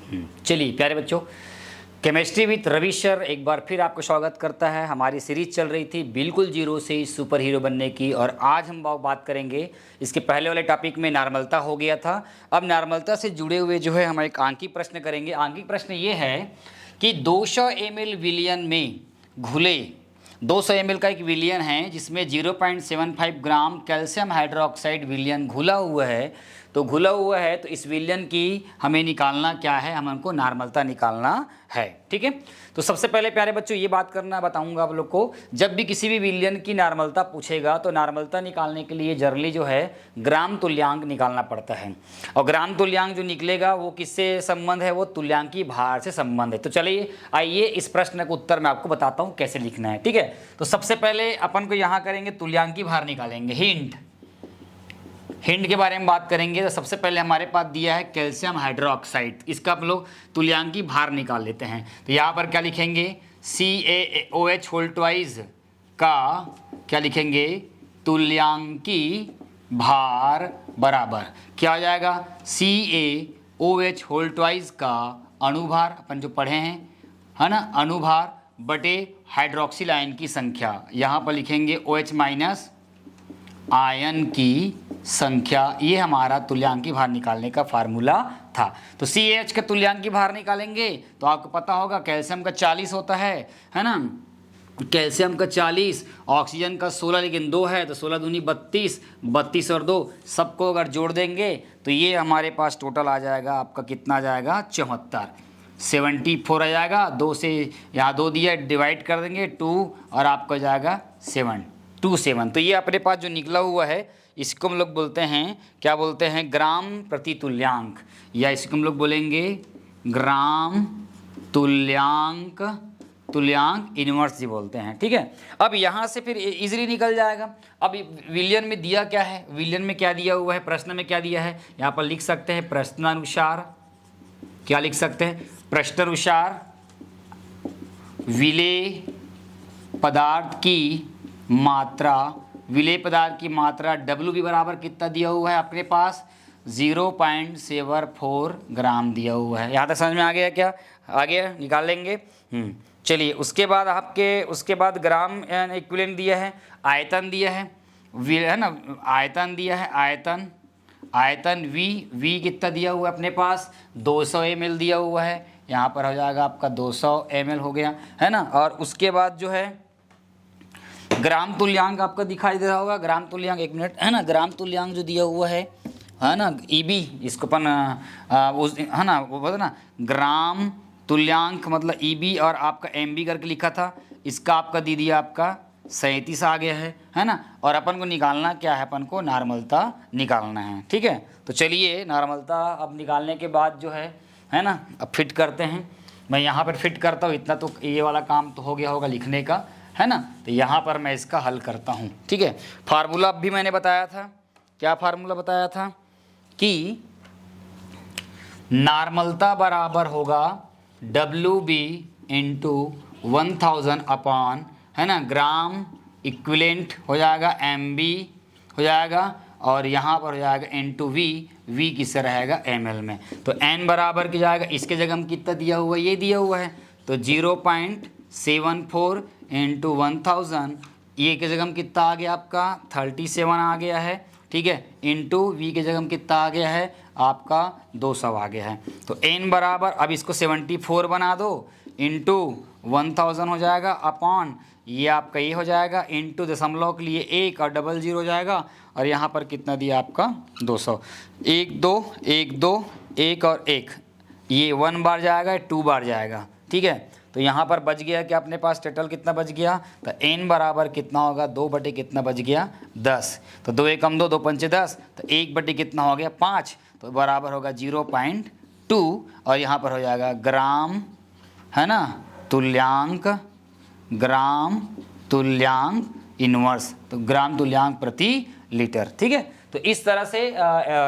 चलिए प्यारे बच्चों, केमिस्ट्री विद रवि सर एक बार फिर आपको स्वागत करता है। हमारी सीरीज चल रही थी बिल्कुल जीरो से सुपर हीरो बनने की, और आज हम बात करेंगे। इसके पहले वाले टॉपिक में नॉर्मलता हो गया था। अब नॉर्मलता से जुड़े हुए जो है हम एक आंकिक प्रश्न करेंगे। आंकिक प्रश्न ये है कि 200 ml विलियन में घुले 200 ml का एक विलियन है जिसमें 0.75 ग्राम कैल्शियम हाइड्रोक्साइड विलियन घुला हुआ है। तो घुला हुआ है तो इस विलियन की हमें निकालना क्या है, हमको नॉर्मलता निकालना है। ठीक है, तो सबसे पहले प्यारे बच्चों ये बात करना बताऊंगा आप लोग को, जब भी किसी भी विलियन की नॉर्मलता पूछेगा तो नॉर्मलता निकालने के लिए जनरली जो है ग्राम तुल्यांक निकालना पड़ता है। और ग्राम तुल्यांक जो निकलेगा वो किससे संबंध है, वो तुल्यांकी भार से संबंध है। तो चलिए आइए इस प्रश्न का उत्तर मैं आपको बताता हूँ कैसे लिखना है। ठीक है, तो सबसे पहले अपन को यहाँ करेंगे तुल्यांकी भार निकालेंगे। हिंट के बारे में बात करेंगे तो सबसे पहले हमारे पास दिया है कैल्शियम हाइड्रोक्साइड, इसका आप लोग तुल्यांकी भार निकाल लेते हैं। तो यहाँ पर क्या लिखेंगे, CaOH होल ट्वाइस का क्या लिखेंगे, तुल्यांकी भार बराबर क्या हो जाएगा, CaOH होल ट्वाइस का अणुभार, अपन जो पढ़े हैं है ना, अणुभार बटे हाइड्रोक्सिल आयन की संख्या। यहाँ पर लिखेंगे OH माइनस आयन की संख्या। ये हमारा तुल्यांकी भार निकालने का फार्मूला था। तो CaH का तुल्यांकी भार निकालेंगे तो आपको पता होगा कैल्शियम का 40 होता है ना, कैल्शियम का 40, ऑक्सीजन का 16 लेकिन 2 है तो 16 दूनी 32, 32 और 2 सबको अगर जोड़ देंगे तो ये हमारे पास टोटल आ जाएगा आपका कितना आ जाएगा, 74 आ जाएगा। 2 से यहाँ 2 दिया, डिवाइड कर देंगे 2 और आपका जाएगा 727। तो ये अपने पास जो निकला हुआ है इसको हम लोग बोलते हैं, क्या बोलते हैं, ग्राम प्रति तुल्यांक, या इसको हम लोग बोलेंगे ग्राम तुल्यांक इनवर्स जी बोलते हैं। ठीक है, अब यहाँ से फिर इजीली निकल जाएगा। अब विलियन में दिया क्या है, विलियन में क्या दिया हुआ है, प्रश्न में क्या दिया है, यहाँ पर लिख सकते हैं प्रश्नानुसार, क्या लिख सकते हैं, प्रश्नानुसार विलेय पदार्थ की मात्रा, विलेय पदार्थ की मात्रा W भी बराबर कितना दिया हुआ है अपने पास, 0.74 ग्राम दिया हुआ है। यहाँ तक समझ में आ गया क्या, आ गया, निकाल लेंगे। चलिए उसके बाद ग्राम इक्विवेलेंट दिया है, आयतन दिया है ना, आयतन दिया है, आयतन V कितना दिया हुआ है अपने पास, 200 ml दिया हुआ है। यहाँ पर हो जाएगा आपका 200 ml हो गया है ना। और उसके बाद जो है ग्राम तुल्यांक आपका दिखाई दे रहा होगा, ग्राम तुल्यांक, एक मिनट है ना, ग्राम तुल्यांक जो दिया हुआ है ना, EB, इसको अपन है ना वो बोलते ना ग्राम तुल्यांक मतलब EB, और आपका MB करके लिखा था, इसका आपका दे दिया आपका 37 आ गया है ना। और अपन को निकालना क्या है, अपन को नॉर्मलता निकालना है। ठीक है, तो चलिए नॉर्मलता अब निकालने के बाद जो है ना, अब फिट करते हैं। मैं यहाँ पर फिट करता हूँ, इतना तो ये वाला काम तो हो गया होगा लिखने का, है ना। तो यहाँ पर मैं इसका हल करता हूँ। ठीक है, फार्मूला भी मैंने बताया था, क्या फार्मूला बताया था कि नॉर्मलता बराबर होगा WB इंटू 1000 अपॉन, है ना, ग्राम इक्विवेलेंट हो जाएगा, MB हो जाएगा, और यहाँ पर हो जाएगा इंटू V किससे रहेगा, ml में। तो n बराबर की जाएगा, इसके जगह हम कितना दिया हुआ है, ये दिया हुआ है, तो 0.74 इंटू 1000, ये के जगह हम कितना आ गया आपका 37 आ गया है। ठीक है, इंटू V के जगह हम कितना आ गया है आपका 200 आ गया है। तो n बराबर, अब इसको 74 बना दो, इंटू 1000 हो जाएगा, अपॉन ये आपका ये हो जाएगा, इंटू दशमलव के लिए 1 और 00 हो जाएगा, और यहाँ पर कितना दिया आपका 200, 1 2 1 2 1 और 1, ये 1 बार जाएगा, 2 बार जाएगा। ठीक है, तो यहाँ पर बच गया कि अपने पास टोटल कितना बच गया, तो n बराबर कितना होगा, 2 बटे कितना बच गया 10, तो 2 1 2 2 5 10, तो 1 बटे कितना हो गया 5, तो बराबर होगा 0.2, और यहाँ पर हो जाएगा ग्राम, है ना, ग्राम तुल्यांक इनवर्स, तो ग्राम तुल्यांक प्रति लीटर। ठीक है, तो इस तरह से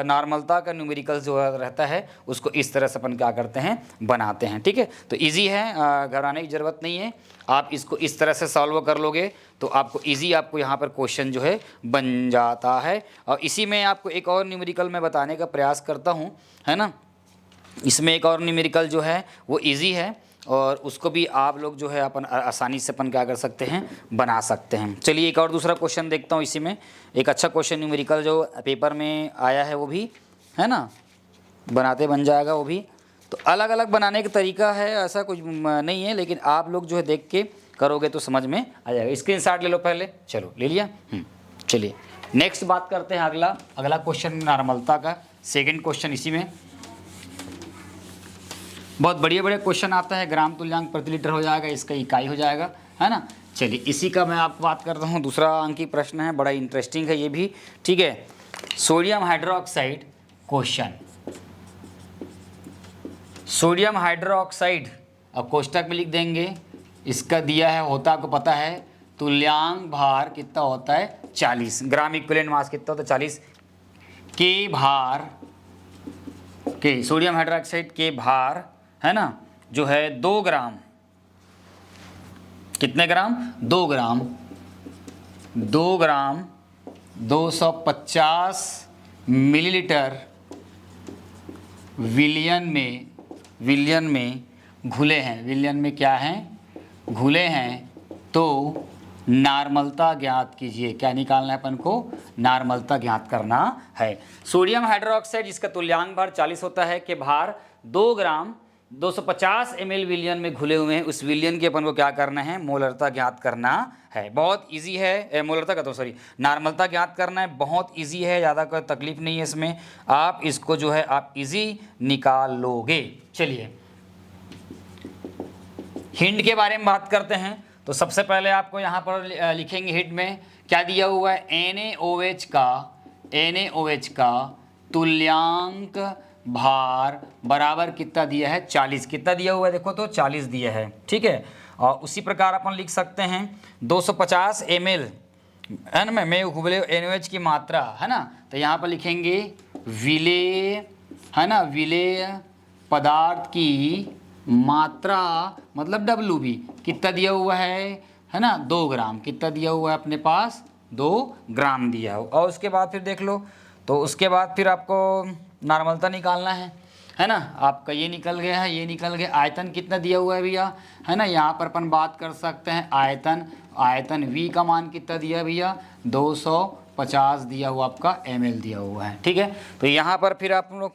नॉर्मलता का न्यूमेरिकल जो रहता है उसको इस तरह से अपन क्या करते हैं, बनाते हैं। ठीक है, तो इजी है, घबराने की ज़रूरत नहीं है। आप इसको इस तरह से सॉल्व कर लोगे तो आपको इजी, आपको यहाँ पर क्वेश्चन जो है बन जाता है। और इसी में आपको एक और न्यूमेरिकल मैं बताने का प्रयास करता हूँ, है ना, इसमें एक और न्यूमेरिकल जो है वो इजी है और उसको भी आप लोग जो है अपन आसानी से अपन क्या कर सकते हैं, बना सकते हैं। चलिए एक और दूसरा क्वेश्चन देखता हूँ। इसी में एक अच्छा क्वेश्चन न्यूमेरिकल जो पेपर में आया है वो भी है ना, बनाते बन जाएगा वो भी। तो अलग अलग बनाने का तरीका है, ऐसा कुछ नहीं है, लेकिन आप लोग जो है देख के करोगे तो समझ में आ जाएगा। स्क्रीनशॉट ले लो पहले, चलो ले लिया। चलिए नेक्स्ट बात करते हैं। अगला क्वेश्चन नॉर्मलता का सेकंड क्वेश्चन। इसी में बहुत बढ़िया क्वेश्चन आता है। ग्राम तुल्यांक प्रति लीटर हो जाएगा, इसका इकाई हो जाएगा, है ना। चलिए इसी का मैं आपको बात करता हूँ। दूसरा अंकी प्रश्न है, बड़ा इंटरेस्टिंग है ये भी, ठीक है। Sodium hydroxide question, sodium hydroxide, अब कोष्टक में लिख देंगे। इसका दिया है, होता आपको पता है, तुल्यांक भार कितना होता है 40, ग्राम इक्विवेलेंट मास कितना होता है 40 के भार के, सोडियम हाइड्रोक्साइड के भार है ना जो है 2 ग्राम, कितने ग्राम 2 ग्राम 250 मिलीलीटर विलियन में घुले हैं, विलियन में क्या हैं घुले हैं। तो नॉर्मलता ज्ञात कीजिए। क्या निकालना है अपन को, नॉर्मलता ज्ञात करना है। सोडियम हाइड्रोक्साइड जिसका तुल्यांक भार 40 होता है के भार 2 ग्राम 250 ml विलियन में घुले हुए हैं, उस विलियन की अपन को क्या करना है, मोलरता ज्ञात करना है। बहुत इजी है, मोलरता का तो सॉरी नॉर्मलता ज्ञात करना है, बहुत इजी है, ज़्यादा कोई तकलीफ नहीं है इसमें। आप इसको जो है आप इजी निकाल लोगे। चलिए हिंट के बारे में बात करते हैं। तो सबसे पहले आपको यहाँ पर लिखेंगे हिंट में क्या दिया हुआ है, NaOH का तुल्यांक भार बराबर कितना दिया है 40, कितना दिया हुआ है देखो तो 40 दिया है, ठीक है। और उसी प्रकार अपन लिख सकते हैं 250 ml है ना में घुले NaOH की मात्रा है ना। तो यहाँ पर लिखेंगे विलेय है ना, विलेय पदार्थ की मात्रा मतलब WB कितना दिया हुआ है ना 2 ग्राम, कितना दिया हुआ है अपने पास 2 ग्राम दिया हो। और उसके बाद फिर देख लो, तो उसके बाद फिर आपको नॉर्मलता निकालना है ना। आपका ये निकल गया है, ये निकल गया। आयतन कितना दिया हुआ है भैया, है ना। यहाँ पर अपन बात कर सकते हैं आयतन V का मान कितना दिया है भैया 250 दिया हुआ आपका ml दिया हुआ है, ठीक है। तो यहाँ पर फिर आप लोग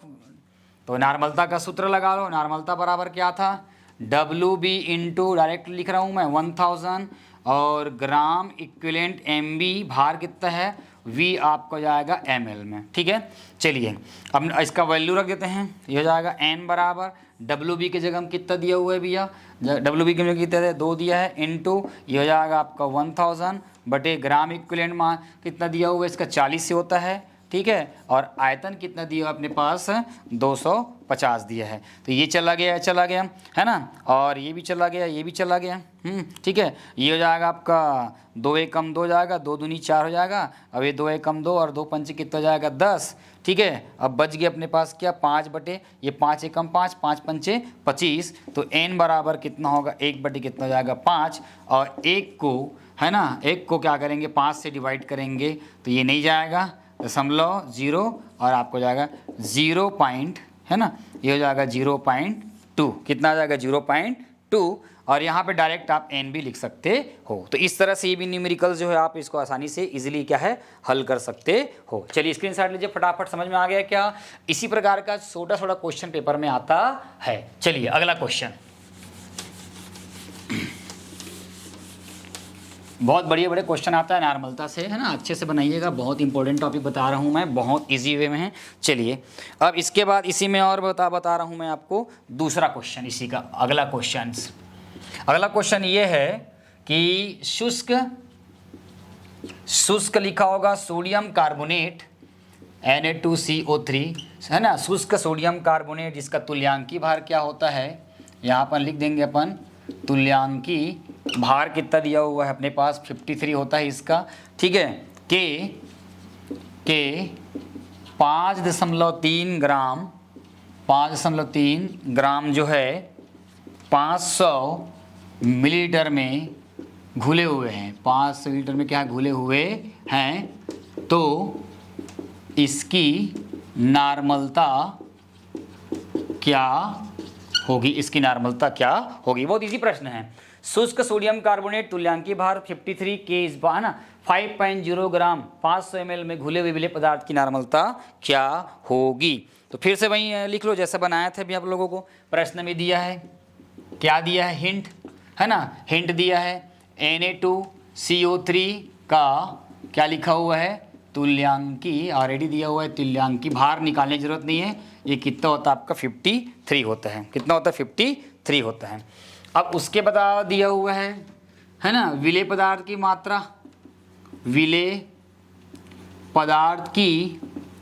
तो नॉर्मलता का सूत्र लगा लो। नॉर्मलता बराबर क्या था, WB इंटू डायरेक्ट लिख रहा हूँ मैं 1000 और ग्राम इक्विवेलेंट MB भार कितना है V आपको जाएगा ml में, ठीक है। चलिए अब इसका वैल्यू रख देते हैं। ये हो जाएगा N बराबर WB की जगह हम कितना दिया हुआ है भैया, WB की जगह कितना है 2 दिया है, इंटू ये हो जाएगा आपका 1000 बटे ग्राम इक्विवेलेंट मान कितना दिया हुआ है इसका 40 से होता है, ठीक है। और आयतन कितना दिया अपने पास 250 दिया है। तो ये चला गया है ना, और ये भी चला गया, ये भी चला गया, ठीक है। ये हो जाएगा आपका 2 1 कम 2 हो जाएगा, 2 दूनी 4 हो जाएगा। अब ये 2 1 कम 2 और 2 पंचे कितना हो जाएगा 10, ठीक है। अब बच गया अपने पास क्या 5 बटे ये 5 1 कम 5 5 पंचे 25। तो n बराबर कितना होगा 1 बटे कितना हो जाएगा 5, और 1 को है ना 1 को क्या करेंगे 5 से डिवाइड करेंगे तो ये नहीं जाएगा 0.0 और आपको जाएगा 0 पॉइंट है ना, ये हो जाएगा 0.2, कितना आ जाएगा 0.2। और यहाँ पे डायरेक्ट आप n भी लिख सकते हो। तो इस तरह से ये भी न्यूमेरिकल जो है आप इसको आसानी से इजीली क्या है हल कर सकते हो। चलिए स्क्रीनशॉट लीजिए फटाफट, समझ में आ गया क्या। इसी प्रकार का छोटा छोटा क्वेश्चन पेपर में आता है। चलिए अगला क्वेश्चन, बहुत बड़े क्वेश्चन आता है नॉर्मलता से, है ना। अच्छे से बनाइएगा, बहुत इंपॉर्टेंट टॉपिक बता रहा हूँ मैं, बहुत इजी वे में है। चलिए अब इसके बाद इसी में और बता रहा हूँ मैं आपको दूसरा क्वेश्चन। इसी का अगला क्वेश्चन ये है कि शुष्क लिखा होगा सोडियम कार्बोनेट Na2CO3 है ना, शुष्क सोडियम कार्बोनेट जिसका तुल्यांकी भार क्या होता है, यहाँ पर लिख देंगे अपन तुल्यांकी भार कितना दिया हुआ है अपने पास 53 होता है इसका, ठीक है। के 5.3 ग्राम जो है 500 मिलीलीटर में घुले हुए हैं, 500 लीटर में क्या घुले हुए हैं। तो इसकी नॉर्मलता क्या होगी, इसकी नॉर्मलता क्या होगी। बहुत इजी प्रश्न है। शुष्क सोडियम कार्बोनेट तुल्यांकी भार 53 के इस बार ना 5.0 ग्राम 500 ml में घुले हुए विलेय पदार्थ की नॉर्मलता क्या होगी। तो फिर से वही लिख लो जैसा बनाया था अभी आप लोगों को। प्रश्न में दिया है, क्या दिया है, हिंट है ना, हिंट दिया है Na2CO3 का क्या लिखा हुआ है, तुल्यांकी ऑलरेडी दिया हुआ है, तुल्यांकी भार निकालने की जरूरत नहीं है। ये कितना होता है आपका 53 होता है, कितना होता है 53 होता है। अब उसके बाद दिया हुआ है ना, विलेय पदार्थ की मात्रा, विलेय पदार्थ की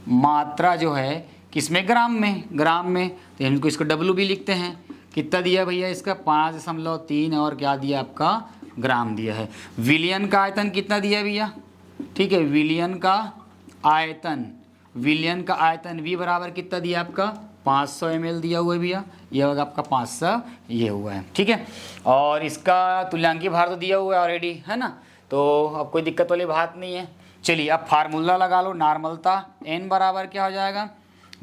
मात्रा जो है किसमें, ग्राम में, ग्राम में। तो इनको इसको W भी लिखते हैं। कितना दिया भैया इसका 5.3 और क्या दिया आपका ग्राम दिया है। विलयन का आयतन कितना दिया है भैया, ठीक है, विलयन का आयतन, विलयन का आयतन V बराबर कितना दिया आपका 500 ml दिया हुआ है भैया, ये होगा आपका 500, ये हुआ है, ठीक है। और इसका तुल्यांकी भार तो दिया हुआ है ऑलरेडी, है ना, तो अब कोई दिक्कत वाली बात नहीं है। चलिए अब फार्मूला लगा लो, नॉर्मलता N बराबर क्या हो जाएगा,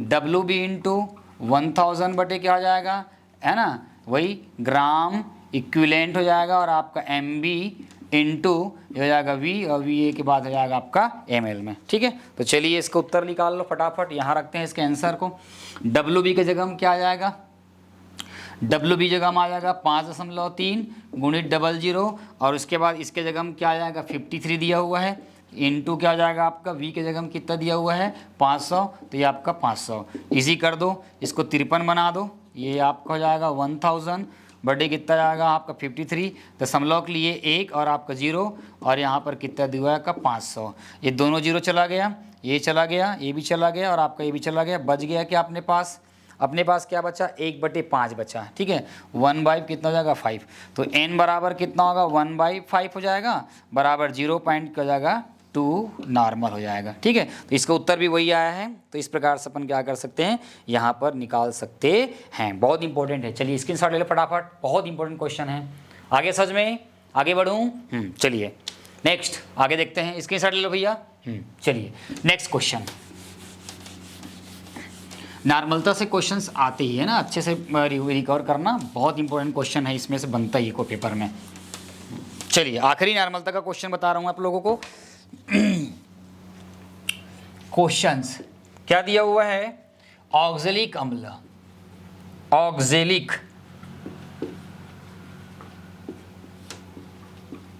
WB इंटू 1000 बटे क्या हो जाएगा, है ना, वही ग्राम इक्विवेलेंट हो जाएगा, और आपका MB इंटू ये हो जाएगा V, और VA के बाद हो जाएगा आपका ml में, ठीक है। तो चलिए इसका उत्तर निकाल लो फटाफट, यहाँ रखते हैं इसके आंसर को। WB के जगह में क्या आ जाएगा, WB जगह में आ जाएगा 5.3 गुणित 00, और उसके बाद इसके जगह में क्या आ जाएगा 53 दिया हुआ है, इंटू क्या हो जाएगा आपका V के जगह में कितना दिया हुआ है 500, तो ये आपका 500 इजी कर दो, इसको 53 बना दो, ये आपका हो जाएगा 1000 बटे कितना जाएगा आपका 53, दशमलव के लिए 1 और आपका 0, और यहाँ पर कितना दिया है का 500, ये दोनों 0 चला गया, ये चला गया, ये भी चला गया, और आपका ये भी चला गया। बच गया क्या अपने पास क्या बचा, 1/5 बचा, ठीक है। 1/5 कितना हो जाएगा 5, तो n बराबर कितना होगा 1/5 हो जाएगा, बराबर 0.2 नॉर्मल हो जाएगा, ठीक है। तो इसका उत्तर भी वही आया है। तो इस प्रकार से अपन क्या कर सकते हैं, यहाँ पर निकाल सकते हैं। बहुत इंपॉर्टेंट है, चलिए स्क्रीनशॉट ले लो फटाफट, बहुत इंपॉर्टेंट क्वेश्चन है। आगे समझ में आगे बढ़ूँ, चलिए नेक्स्ट आगे देखते हैं, स्क्रीनशॉट ले लो भैया। चलिए नेक्स्ट क्वेश्चन, नॉर्मलता से क्वेश्चंस आते ही है ना, अच्छे से रिकवर करना, बहुत इंपॉर्टेंट क्वेश्चन है, इसमें से बनता ही है कोई पेपर में। चलिए आखिरी नॉर्मलता का क्वेश्चन बता रहा हूँ आप लोगों को। क्वेश्चंस क्या दिया हुआ है, ऑक्जेलिक अम्ल,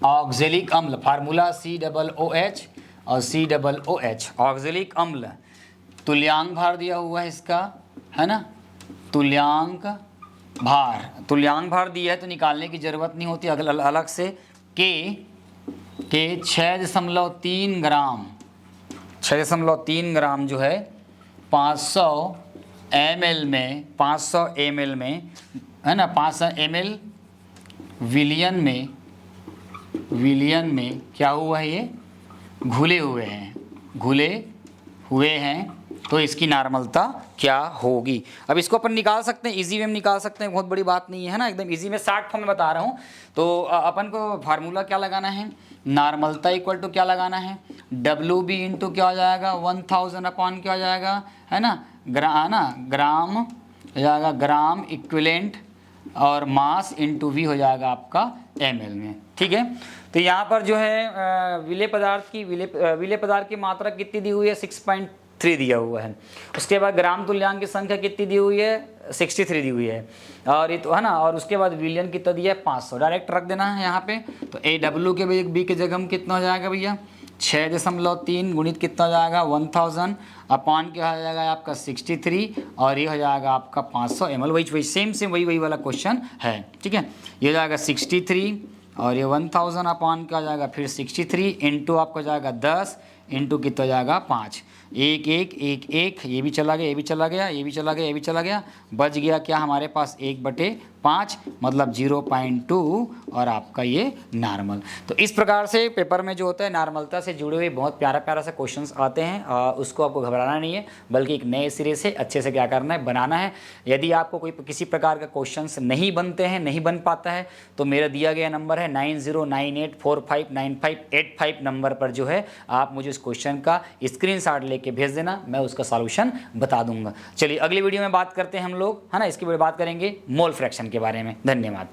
ऑक्जेलिक अम्ल, फार्मूला COOH और COOH, ऑक्जेलिक अम्ल, तुल्यांक भार दिया हुआ है इसका, है ना, तुल्यांक भार दिया है, तो निकालने की जरूरत नहीं होती अलग से। के 6.3 ग्राम, 6.3 ग्राम जो है 500 ml में, है ना, 500 ml विलियन में क्या हुआ है, ये घुले हुए हैं, तो इसकी नॉर्मलता क्या होगी। अब इसको अपन निकाल सकते हैं, इजी वे में निकाल सकते हैं, बहुत बड़ी बात नहीं है ना, एकदम इजी में, 60 फॉर्म में बता रहा हूँ। तो अपन को फार्मूला क्या लगाना है, नॉर्मलता इक्वल टू क्या लगाना है, WB इंटू क्या हो जाएगा 1000 अपॉन क्या हो जाएगा, है ना, ग्राम हो जाएगा, ग्राम इक्विवेलेंट, और मास इंटू V हो जाएगा आपका ml में, ठीक है। तो यहाँ पर जो है विलेय पदार्थ की मात्रा कितनी दी हुई है 6.3 दिया हुआ है। उसके बाद ग्राम तुल्यांक की संख्या कितनी दी हुई है 63 दी हुई है, और ये तो है ना, और उसके बाद विलियन कितना दिया है 500, डायरेक्ट रख देना है यहाँ पे। तो AW के B के जगह में कितना हो जाएगा भैया 6.3 गुणित कितना हो जाएगा 1000 अपॉन क्या हो जाएगा आपका 63, और ये हो जाएगा आपका 500 ml, वही सेम वही वाला क्वेश्चन है, ठीक है। ये हो जाएगा 63 और ये 1000 अपॉन क्या हो जाएगा फिर 63 इंटू आपका हो जाएगा 10 इंटू कितना हो जाएगा 5, 1 1 1 1, ये भी चला गया, ये भी चला गया, ये भी चला गया, ये भी चला गया, बच गया क्या हमारे पास 1/5 5 मतलब 0.2 और आपका ये नॉर्मल। तो इस प्रकार से पेपर में जो होता है नॉर्मलता से जुड़े हुए बहुत प्यारा प्यारा से क्वेश्चंस आते हैं। उसको आपको घबराना नहीं है, बल्कि एक नए सिरे से अच्छे से क्या करना है, बनाना है। यदि आपको कोई किसी प्रकार का क्वेश्चंस नहीं बनते हैं, नहीं बन पाता है, तो मेरा दिया गया नंबर है 9098459585 नंबर पर जो है आप मुझे उस क्वेश्चन का स्क्रीनशॉट लेके भेज देना, मैं उसका सॉल्यूशन बता दूंगा। चलिए अगली वीडियो में बात करते हैं हम लोग, है ना। इसके बारे में बात करेंगे मोल फ्रैक्शन के बारे में। धन्यवाद।